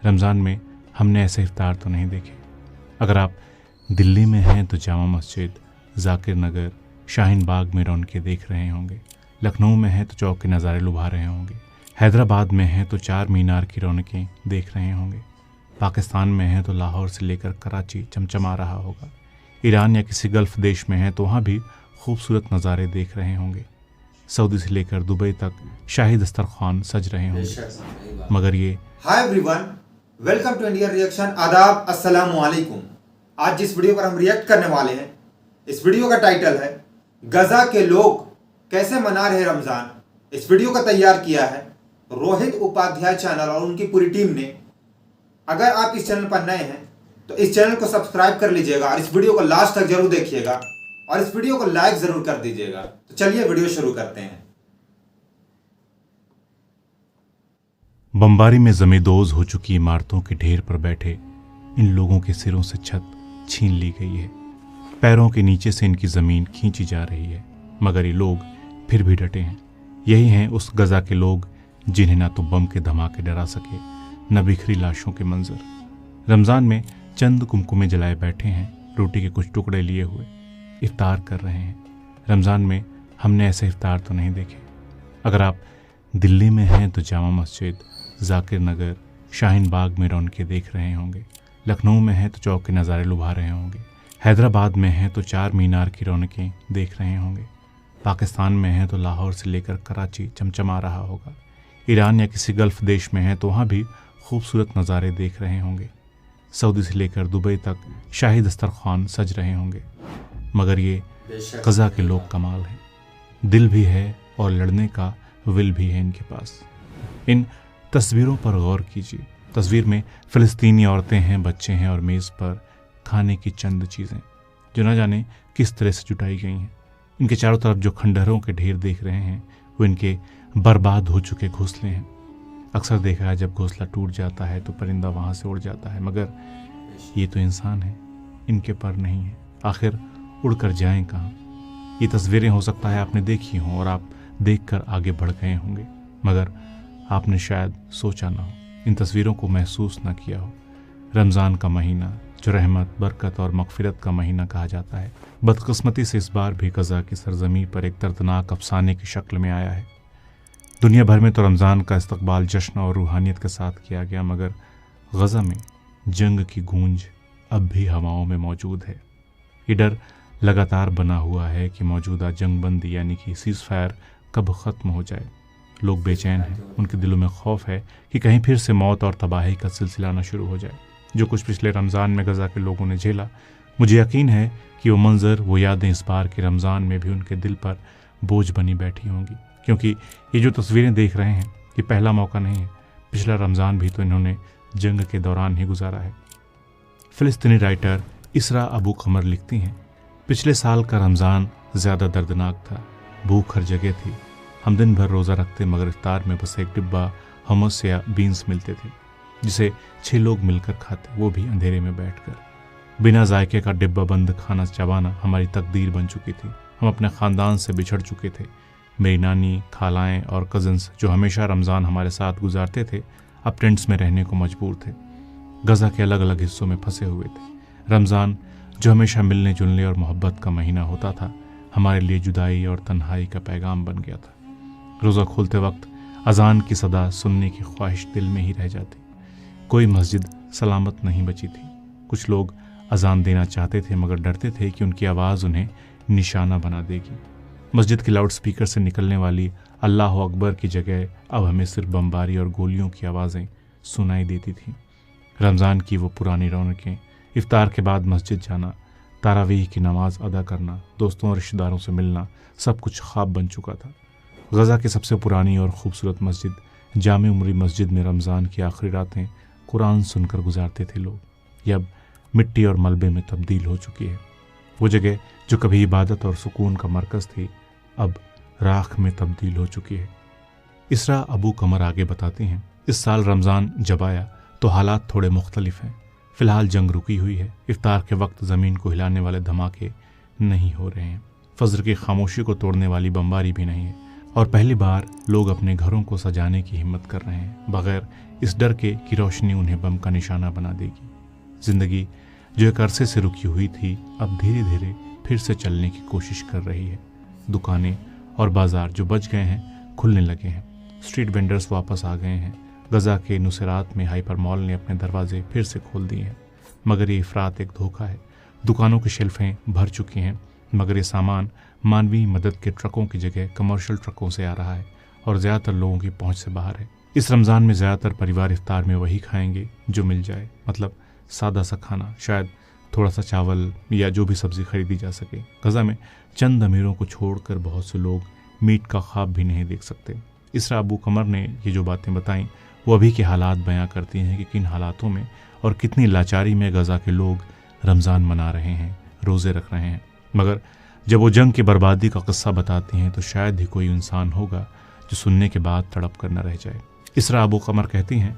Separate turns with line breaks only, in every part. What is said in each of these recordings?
रमज़ान में हमने ऐसे इफ्तार तो नहीं देखे। अगर आप दिल्ली में हैं तो जामा मस्जिद, जाकिर नगर, शाहीन बाग में रौनकें देख रहे होंगे। लखनऊ में हैं तो चौक के नज़ारे लुभा रहे होंगे। हैदराबाद में हैं तो चार मीनार की रौनकें देख रहे होंगे। पाकिस्तान में हैं तो लाहौर से लेकर कराची चमचमा रहा होगा। ईरान या किसी गल्फ़ देश में हैं तो वहाँ भी खूबसूरत नज़ारे देख रहे होंगे। सऊदी से लेकर दुबई तक शाही दस्तरखान सज रहे होंगे। मगर ये
hi everyone, welcome to India reaction. आदाब, अस्सलाम वालेकुम। आज जिस वीडियो पर हम रिएक्ट करने वाले हैं, इस वीडियो का टाइटल है गजा के लोग कैसे मना रहे रमजान। इस वीडियो का तैयार किया है रोहित उपाध्याय चैनल और उनकी पूरी टीम ने। अगर आप इस चैनल पर नए हैं तो इस चैनल को सब्सक्राइब कर लीजिएगा और इस वीडियो को लास्ट तक जरूर देखिएगा और इस वीडियो को लाइक जरूर कर दीजिएगा। तो चलिए वीडियो शुरू करते हैं।
बमबारी में जमींदोज हो चुकी इमारतों के ढेर पर बैठे इन लोगों के सिरों से छत छीन ली गई है। पैरों के नीचे से इनकी ज़मीन खींची जा रही है, मगर ये लोग फिर भी डटे हैं। यही हैं उस गजा के लोग जिन्हें ना तो बम के धमाके डरा सके, न बिखरी लाशों के मंजर। रमज़ान में चंद कुमकुमे जलाए बैठे हैं, रोटी के कुछ टुकड़े लिए हुए इफ्तार कर रहे हैं। रमज़ान में हमने ऐसे इफ्तार तो नहीं देखे। अगर आप दिल्ली में हैं तो जामा मस्जिद, जाकिर नगर, शाहीन बाग में रौनकें देख रहे होंगे। लखनऊ में हैं तो चौक के नज़ारे लुभा रहे होंगे। हैदराबाद में हैं तो चार मीनार की रौनकें देख रहे होंगे। पाकिस्तान में हैं तो लाहौर से लेकर कराची चमचमा रहा होगा। ईरान या किसी गल्फ़ देश में हैं तो वहाँ भी खूबसूरत नज़ारे देख रहे होंगे। सऊदी से लेकर दुबई तक शाही दस्तरखान सज रहे होंगे। मगर ये गजा के लोग कमाल हैं। दिल भी है और लड़ने का विल भी है इनके पास। इन तस्वीरों पर गौर कीजिए। तस्वीर में फ़लस्तीनी औरतें हैं, बच्चे हैं और मेज़ पर खाने की चंद चीज़ें जो न जाने किस तरह से जुटाई गई हैं। इनके चारों तरफ जो खंडहरों के ढेर देख रहे हैं वो इनके बर्बाद हो चुके घोंसले हैं। अक्सर देखा है जब घोंसला टूट जाता है तो परिंदा वहाँ से उड़ जाता है, मगर ये तो इंसान है, इनके पर नहीं है। आखिर उड़कर जाएं कहाँ? ये तस्वीरें हो सकता है आपने देखी हों और आप देखकर आगे बढ़ गए होंगे, मगर आपने शायद सोचा ना हो, इन तस्वीरों को महसूस ना किया हो। रमज़ान का महीना जो रहमत, बरकत और मग़फ़िरत का महीना कहा जाता है, बदकिस्मती से इस बार भी गजा की सरजमी पर एक दर्दनाक अफसाने की शक्ल में आया है। दुनिया भर में तो रमज़ान का इस्तकबाल जश्न और रूहानियत के साथ किया गया, मगर गजा में जंग की गूंज अब भी हवाओं में मौजूद है। ये डर लगातार बना हुआ है कि मौजूदा जंगबंदी यानी कि सीज़फायर कब ख़त्म हो जाए। लोग बेचैन हैं, उनके दिलों में खौफ है कि कहीं फिर से मौत और तबाही का सिलसिला न शुरू हो जाए। जो कुछ पिछले रमज़ान में गजा के लोगों ने झेला, मुझे यकीन है कि वो मंज़र, वो यादें इस बार के रमज़ान में भी उनके दिल पर बोझ बनी बैठी होंगी। क्योंकि ये जो तस्वीरें देख रहे हैं ये पहला मौका नहीं है। पिछला रमज़ान भी तो इन्होंने जंग के दौरान ही गुजारा है। फ़िलिस्तीनी राइटर इसरा अबू कमर लिखती हैं, पिछले साल का रमज़ान ज़्यादा दर्दनाक था। भूख हर जगह थी। हम दिन भर रोज़ा रखते, मगर इफ्तार में बस एक डिब्बा हमस या बीन्स मिलते थे जिसे 6 लोग मिलकर खाते, वो भी अंधेरे में बैठकर। बिना जायके का डिब्बा बंद खाना चबाना हमारी तकदीर बन चुकी थी। हम अपने ख़ानदान से बिछड़ चुके थे। मेरी नानी, खालाएँ और कज़न्स जो हमेशा रमज़ान हमारे साथ गुजारते थे, अब टेंट्स में रहने को मजबूर थे। गजा के अलग अलग हिस्सों में फंसे हुए थे। रमज़ान जो हमेशा मिलने जुलने और मोहब्बत का महीना होता था, हमारे लिए जुदाई और तन्हाई का पैगाम बन गया था। रोज़ा खोलते वक्त अज़ान की सदा सुनने की ख्वाहिश दिल में ही रह जाती। कोई मस्जिद सलामत नहीं बची थी। कुछ लोग अज़ान देना चाहते थे, मगर डरते थे कि उनकी आवाज़ उन्हें निशाना बना देगी। मस्जिद के लाउड स्पीकर से निकलने वाली अल्लाह अकबर की जगह अब हमें सिर्फ बमबारी और गोलियों की आवाज़ें सुनाई देती थीं। रमज़ान की वो पुरानी रौनकें, इफ्तार के बाद मस्जिद जाना, तारावीह की नमाज़ अदा करना, दोस्तों और रिश्तेदारों से मिलना, सब कुछ ख्वाब बन चुका था। गजा की सबसे पुरानी और ख़ूबसूरत मस्जिद जामे उमरी मस्जिद में रमज़ान की आखिरी रातें कुरान सुनकर गुजारते थे लोग। ये अब मिट्टी और मलबे में तब्दील हो चुकी है। वो जगह जो कभी इबादत और सुकून का मरकज़ थी, अब राख में तब्दील हो चुकी है। इसरा अबू कमर आगे बताते हैं, इस साल रमज़ान जब आया तो हालात थोड़े मुख्तलिफ हैं। फ़िलहाल जंग रुकी हुई है। इफ्तार के वक्त ज़मीन को हिलाने वाले धमाके नहीं हो रहे हैं। फजर की खामोशी को तोड़ने वाली बमबारी भी नहीं है। और पहली बार लोग अपने घरों को सजाने की हिम्मत कर रहे हैं, बगैर इस डर के कि रोशनी उन्हें बम का निशाना बना देगी। जिंदगी जो एक अरसे से रुकी हुई थी, अब धीरे धीरे फिर से चलने की कोशिश कर रही है। दुकानें और बाजार जो बच गए हैं खुलने लगे हैं। स्ट्रीट वेंडर्स वापस आ गए हैं। गजा के नुसरात में हाइपर मॉल ने अपने दरवाजे फिर से खोल दिए हैं, मगर ये अफरात एक धोखा है। दुकानों की शेल्फें भर चुकी हैं, मगर ये सामान मानवीय मदद के ट्रकों की जगह कमर्शियल ट्रकों से आ रहा है और ज़्यादातर लोगों की पहुंच से बाहर है। इस रमज़ान में ज़्यादातर परिवार इफ्तार में वही खाएंगे जो मिल जाए, मतलब सादा सा खाना, शायद थोड़ा सा चावल या जो भी सब्जी खरीदी जा सके। गजा में चंद अमीरों को छोड़कर बहुत से लोग मीट का ख्वाब भी नहीं देख सकते। इसरा अबू कमर ने ये जो बातें बताईं वो अभी के हालात बयां करती हैं कि किन हालातों में और कितनी लाचारी में गजा के लोग रमज़ान मना रहे हैं, रोज़े रख रहे हैं। मगर जब वो जंग की बर्बादी का किस्सा बताती हैं तो शायद ही कोई इंसान होगा जो सुनने के बाद तड़प कर न रह जाए। इसरा अबू कमर कहती हैं,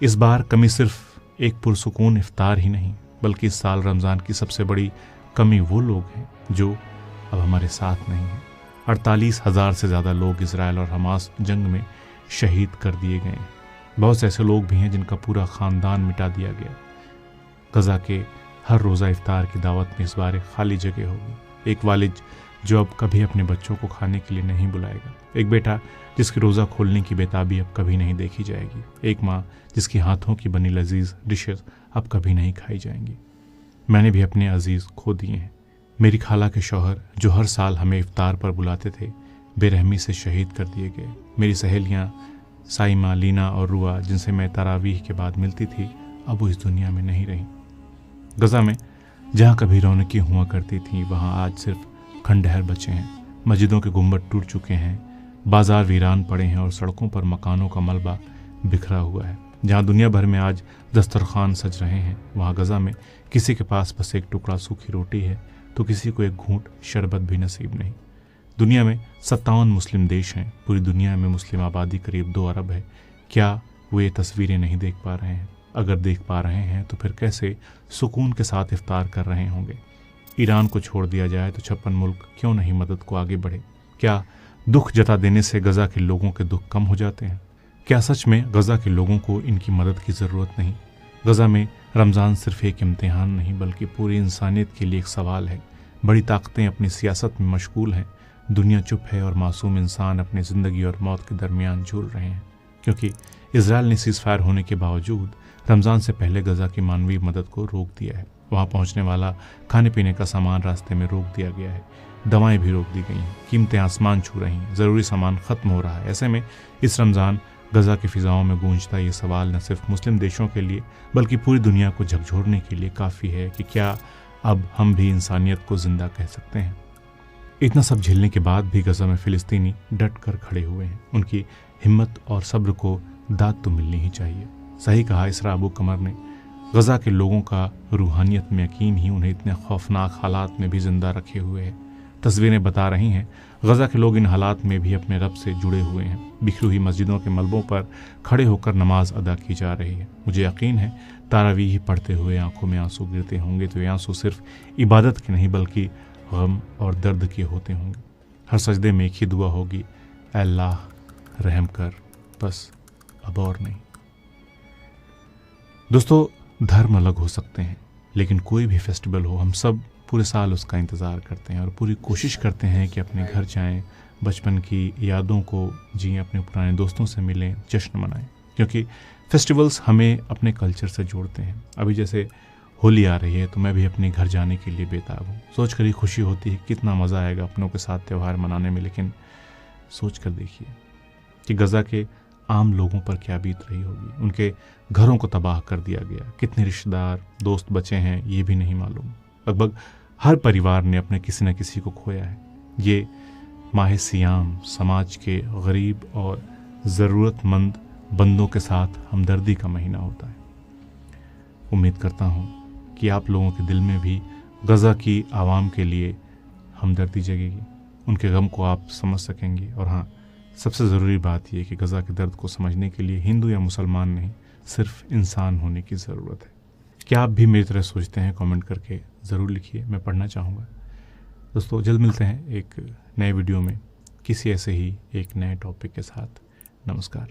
इस बार कमी सिर्फ एक पुरसुकून इफ्तार ही नहीं, बल्कि इस साल रमज़ान की सबसे बड़ी कमी वो लोग हैं जो अब हमारे साथ नहीं हैं। 48,000 से ज़्यादा लोग इजराइल और हमास जंग में शहीद कर दिए गए हैं। बहुत से ऐसे लोग भी हैं जिनका पूरा ख़ानदान मिटा दिया गया। गजा के हर रोज़ा इफ्तार की दावत में इस बार एक खाली जगह होगी। एक वालिद जो अब कभी अपने बच्चों को खाने के लिए नहीं बुलाएगा। एक बेटा जिसकी रोज़ा खोलने की बेताबी अब कभी नहीं देखी जाएगी। एक माँ जिसकी हाथों की बनी लजीज डिशेस अब कभी नहीं खाई जाएंगी। मैंने भी अपने अजीज़ खो दिए हैं। मेरी खाला के शौहर जो हर साल हमें इफ्तार पर बुलाते थे, बेरहमी से शहीद कर दिए गए। मेरी सहेलियाँ साइमा, लीना और रुआ जिनसे मैं तरावीह के बाद मिलती थी, अब वो इस दुनिया में नहीं रही। गजा में जहाँ कभी रौनकें हुआ करती थीं, वहाँ आज सिर्फ खंडहर बचे हैं। मस्जिदों के गुंबद टूट चुके हैं, बाजार वीरान पड़े हैं और सड़कों पर मकानों का मलबा बिखरा हुआ है। जहाँ दुनिया भर में आज दस्तरखान सज रहे हैं, वहाँ गजा में किसी के पास बस एक टुकड़ा सूखी रोटी है तो किसी को एक घूंट शरबत भी नसीब नहीं। दुनिया में 57 मुस्लिम देश हैं। पूरी दुनिया में मुस्लिम आबादी करीब 2 अरब है। क्या वो ये तस्वीरें नहीं देख पा रहे हैं? अगर देख पा रहे हैं तो फिर कैसे सुकून के साथ इफ्तार कर रहे होंगे? ईरान को छोड़ दिया जाए तो 56 मुल्क क्यों नहीं मदद को आगे बढ़े? क्या दुख जता देने से गजा के लोगों के दुख कम हो जाते हैं? क्या सच में गजा के लोगों को इनकी मदद की ज़रूरत नहीं? गजा में रमज़ान सिर्फ एक इम्तिहान नहीं, बल्कि पूरी इंसानियत के लिए एक सवाल है। बड़ी ताकतें अपनी सियासत में मशगूल हैं, दुनिया चुप है और मासूम इंसान अपनी ज़िंदगी और मौत के दरमियान झूल रहे हैं। क्योंकि इजराइल ने सीज़फायर होने के बावजूद रमज़ान से पहले गजा की मानवीय मदद को रोक दिया है। वहाँ पहुँचने वाला खाने पीने का सामान रास्ते में रोक दिया गया है। दवाएं भी रोक दी गई हैं। कीमतें आसमान छू रही हैं। ज़रूरी सामान ख़त्म हो रहा है। ऐसे में इस रमज़ान गजा की फ़िज़ाओं में गूंजता ये सवाल न सिर्फ मुस्लिम देशों के लिए बल्कि पूरी दुनिया को झकझोरने के लिए काफ़ी है कि क्या अब हम भी इंसानियत को ज़िंदा कह सकते हैं? इतना सब झेलने के बाद भी गजा में फ़िलिस्तीनी डट कर खड़े हुए हैं। उनकी हिम्मत और सब्र को दाद तो मिलनी ही चाहिए। सही कहा इसरा अबू कमर ने। गजा के लोगों का रूहानियत में यकीन ही उन्हें इतने खौफनाक हालात में भी ज़िंदा रखे हुए है। तस्वीरें बता रही हैं गजा के लोग इन हालात में भी अपने रब से जुड़े हुए हैं। बिखरी हुई मस्जिदों के मलबों पर खड़े होकर नमाज अदा की जा रही है। मुझे यकीन है तारावीह पढ़ते हुए आंखों में आंसू गिरते होंगे तो ये आंसू सिर्फ इबादत के नहीं बल्कि गम और दर्द के होते होंगे। हर सजदे में एक ही दुआ होगी, अल्लाह रहम कर, बस अब और नहीं। दोस्तों, धर्म अलग हो सकते हैं लेकिन कोई भी फेस्टिवल हो, हम सब पूरे साल उसका इंतज़ार करते हैं और पूरी कोशिश करते हैं कि अपने घर जाएं, बचपन की यादों को जिएं, अपने पुराने दोस्तों से मिलें, जश्न मनाएं, क्योंकि फेस्टिवल्स हमें अपने कल्चर से जोड़ते हैं। अभी जैसे होली आ रही है तो मैं भी अपने घर जाने के लिए बेताब हूँ। सोच कर ही खुशी होती है कितना मज़ा आएगा अपनों के साथ त्यौहार मनाने में, लेकिन सोच कर देखिए कि गजा के आम लोगों पर क्या बीत रही होगी। उनके घरों को तबाह कर दिया गया, कितने रिश्तेदार दोस्त बचे हैं ये भी नहीं मालूम। लगभग हर परिवार ने अपने किसी न किसी को खोया है। ये माह सियाम समाज के गरीब और ज़रूरतमंद बंदों के साथ हमदर्दी का महीना होता है। उम्मीद करता हूँ कि आप लोगों के दिल में भी गजा की आवाम के लिए हमदर्दी जगेगी, उनके गम को आप समझ सकेंगे। और हाँ, सबसे ज़रूरी बात यह कि गजा के दर्द को समझने के लिए हिंदू या मुसलमान नहीं, सिर्फ इंसान होने की ज़रूरत है। क्या आप भी मेरी तरह सोचते हैं? कमेंट करके ज़रूर लिखिए, मैं पढ़ना चाहूँगा। दोस्तों, जल्द मिलते हैं एक नए वीडियो में। किसी ऐसे ही एक नए टॉपिक के साथ। नमस्कार।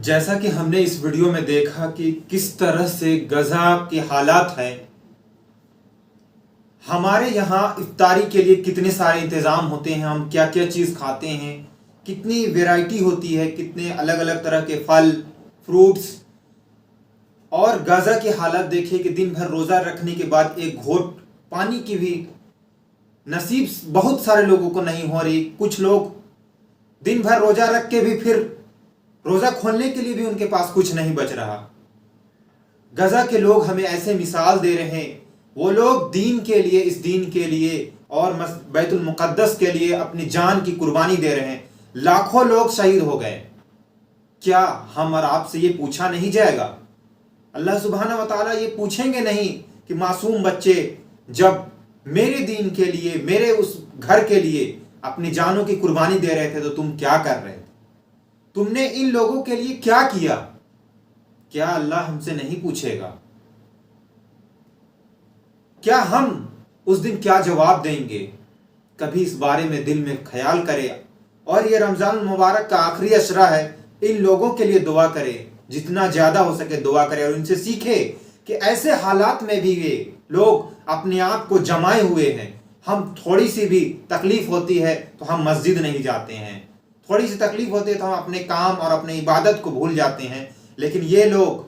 जैसा कि हमने इस वीडियो में देखा कि किस तरह से गजा के हालात हैं, हमारे यहाँ इफ्तारी के लिए कितने सारे इंतज़ाम होते हैं, हम क्या क्या चीज़ खाते हैं, कितनी वैरायटी होती है, कितने अलग अलग तरह के फल फ्रूट्स, और गजा की हालत देखिए कि दिन भर रोज़ा रखने के बाद एक घोट पानी की भी नसीब बहुत सारे लोगों को नहीं हो रही। कुछ लोग दिन भर रोज़ा रख के भी फिर रोज़ा खोलने के लिए भी उनके पास कुछ नहीं बच रहा। गजा के लोग हमें ऐसे मिसाल दे रहे हैं, वो लोग दीन के लिए, इस दीन के लिए और बैतुल मुक़द्दस के लिए अपनी जान की कुर्बानी दे रहे हैं। लाखों लोग शहीद हो गए। क्या हम और आपसे ये पूछा नहीं जाएगा? अल्लाह सुब्हानहू व तआला ये पूछेंगे नहीं कि मासूम बच्चे जब मेरे दीन के लिए, मेरे उस घर के लिए अपनी जानों की कुर्बानी दे रहे थे तो तुम क्या कर रहे थे, तुमने इन लोगों के लिए क्या किया? क्या अल्लाह हमसे नहीं पूछेगा? क्या हम उस दिन क्या जवाब देंगे? कभी इस बारे में दिल में ख्याल करें। और ये रमज़ान मुबारक का आखिरी अशरा है, इन लोगों के लिए दुआ करें, जितना ज़्यादा हो सके दुआ करें और इनसे सीखे कि ऐसे हालात में भी ये लोग अपने आप को जमाए हुए हैं। हम थोड़ी सी भी तकलीफ होती है तो हम मस्जिद नहीं जाते हैं, थोड़ी सी तकलीफ होती है तो हम अपने काम और अपने इबादत को भूल जाते हैं। लेकिन ये लोग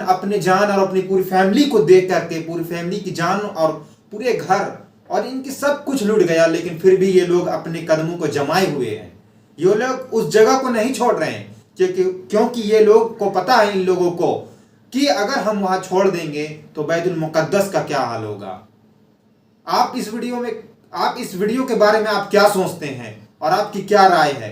अपने जान और अपनी पूरी फैमिली को देख करके, पूरी फैमिली की जान और पूरे घर और इनकी सब कुछ लूट गया, लेकिन फिर भी ये लोग अपने कदमों को जमाए हुए हैं। ये लोग उस जगह को नहीं छोड़ रहे हैं क्योंकि ये लोग को पता है, इन लोगों को, कि अगर हम वहां छोड़ देंगे तो बैतुल मुक़द्दस का क्या हाल होगा। आप इस वीडियो के बारे में आप क्या सोचते हैं और आपकी क्या राय है?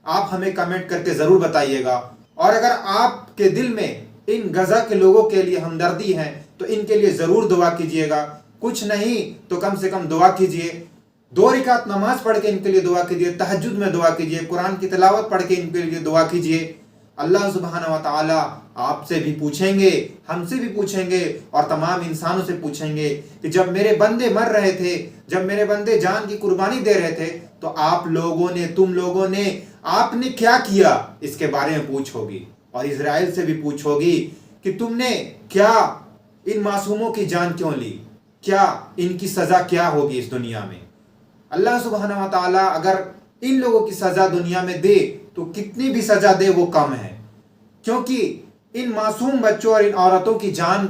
आप हमें कमेंट करके ज़रूर बताइएगा। और अगर आपके दिल में इन गजा के लोगों के लिए हमदर्दी है तो इनके लिए ज़रूर दुआ कीजिएगा। कुछ नहीं तो कम से कम दुआ कीजिए, 2 रकात नमाज पढ़ के इनके लिए दुआ कीजिए, तहज्जुद में दुआ कीजिए, कुरान की तिलावत पढ़ के इनके लिए दुआ कीजिए। अल्लाह सुब्हानहू व तआला आपसे भी पूछेंगे, हमसे भी पूछेंगे और तमाम इंसानों से पूछेंगे कि जब मेरे बंदे मर रहे थे, जब मेरे बंदे जान की कुर्बानी दे रहे थे तो आप लोगों ने, तुम लोगों ने, आपने क्या किया, इसके बारे में पूछोगी। और इजराइल से भी पूछोगी कि तुमने क्या इन मासूमों की जान क्यों ली, क्या इनकी सज़ा क्या होगी इस दुनिया में। अल्लाह सुब्हानहू व तआला अगर इन लोगों की सज़ा दुनिया में दे तो कितनी भी सज़ा दे वो कम है, क्योंकि इन मासूम बच्चों और इन औरतों की जान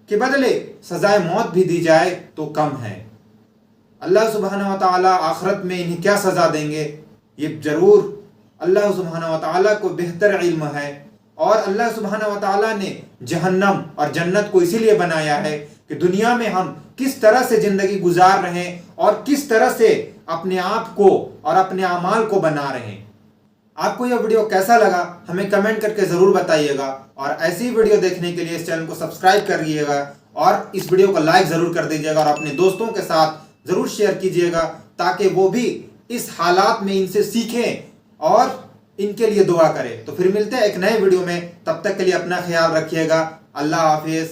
के बदले सजाए मौत भी दी जाए तो कम है। अल्लाह सुब्हानहू व तआला आखिरत में इन्हें क्या सज़ा देंगे ये ज़रूर अल्लाह सुब्हानहू व तआला को बेहतर इल्म है। और अल्लाह सुब्हानहू व तआला ने जहन्नम और जन्नत को इसीलिए बनाया है कि दुनिया में हम किस तरह से ज़िंदगी गुजार रहे हैं और किस तरह से अपने आप को और अपने अमाल को बना रहे हैं। आपको यह वीडियो कैसा लगा हमें कमेंट करके ज़रूर बताइएगा। और ऐसी वीडियो देखने के लिए इस चैनल को सब्सक्राइब करिएगा और इस वीडियो को लाइक ज़रूर कर दीजिएगा और अपने दोस्तों के साथ ज़रूर शेयर कीजिएगा ताकि वो भी इस हालात में इनसे सीखें और इनके लिए दुआ करें। तो फिर मिलते हैं एक नए वीडियो में, तब तक के लिए अपना ख्याल रखिएगा। अल्लाह हाफिज़।